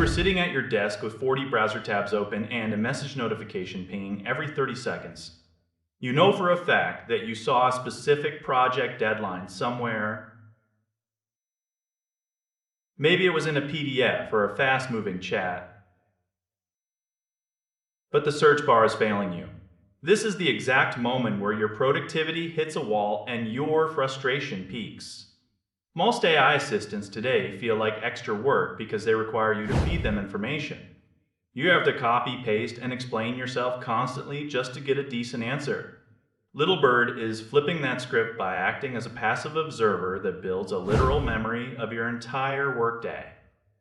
were sitting at your desk with 40 browser tabs open and a message notification pinging every 30 seconds. You know for a fact that you saw a specific project deadline somewhere. Maybe it was in a PDF or a fast-moving chat. But the search bar is failing you. This is the exact moment where your productivity hits a wall and your frustration peaks. Most AI assistants today feel like extra work because they require you to feed them information. You have to copy, paste, and explain yourself constantly just to get a decent answer. Littlebird is flipping that script by acting as a passive observer that builds a literal memory of your entire workday.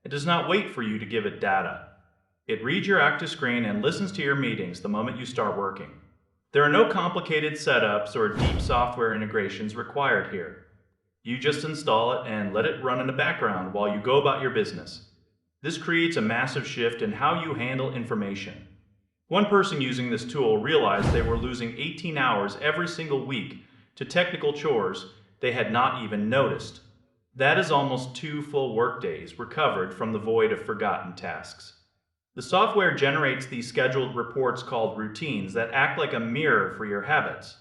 It does not wait for you to give it data. It reads your active screen and listens to your meetings the moment you start working. There are no complicated setups or deep software integrations required here. You just install it and let it run in the background while you go about your business. This creates a massive shift in how you handle information. One person using this tool realized they were losing 18 hours every single week to technical chores they had not even noticed. That is almost 2 full workdays recovered from the void of forgotten tasks. The software generates these scheduled reports called routines that act like a mirror for your habits.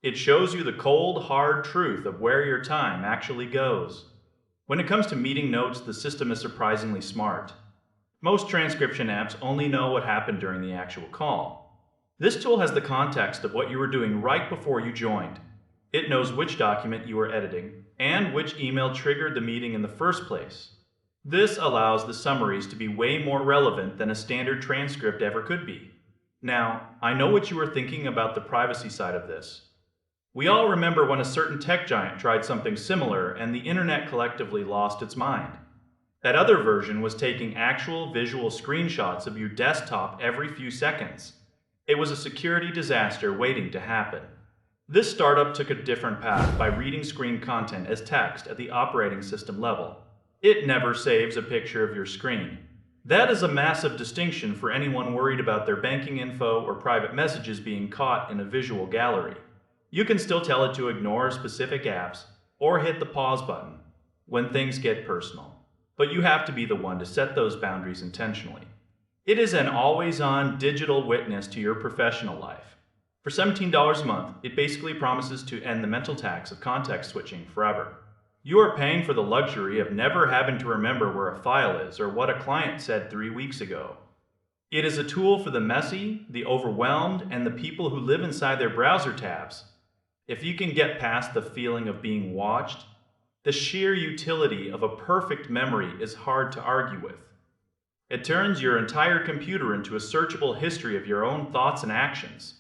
It shows you the cold, hard truth of where your time actually goes. When it comes to meeting notes, the system is surprisingly smart. Most transcription apps only know what happened during the actual call. This tool has the context of what you were doing right before you joined. It knows which document you were editing and which email triggered the meeting in the first place. This allows the summaries to be way more relevant than a standard transcript ever could be. Now, I know what you were thinking about the privacy side of this. We all remember when a certain tech giant tried something similar and the internet collectively lost its mind. That other version was taking actual visual screenshots of your desktop every few seconds. It was a security disaster waiting to happen. This startup took a different path by reading screen content as text at the operating system level. It never saves a picture of your screen. That is a massive distinction for anyone worried about their banking info or private messages being caught in a visual gallery. You can still tell it to ignore specific apps or hit the pause button when things get personal, but you have to be the one to set those boundaries intentionally. It is an always-on digital witness to your professional life. For $17 a month, it basically promises to end the mental tax of context switching forever. You are paying for the luxury of never having to remember where a file is or what a client said 3 weeks ago. It is a tool for the messy, the overwhelmed, and the people who live inside their browser tabs. If you can get past the feeling of being watched, the sheer utility of a perfect memory is hard to argue with. It turns your entire computer into a searchable history of your own thoughts and actions.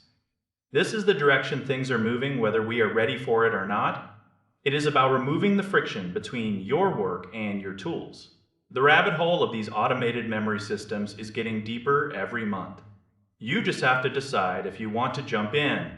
This is the direction things are moving, whether we are ready for it or not. It is about removing the friction between your work and your tools. The rabbit hole of these automated memory systems is getting deeper every month. You just have to decide if you want to jump in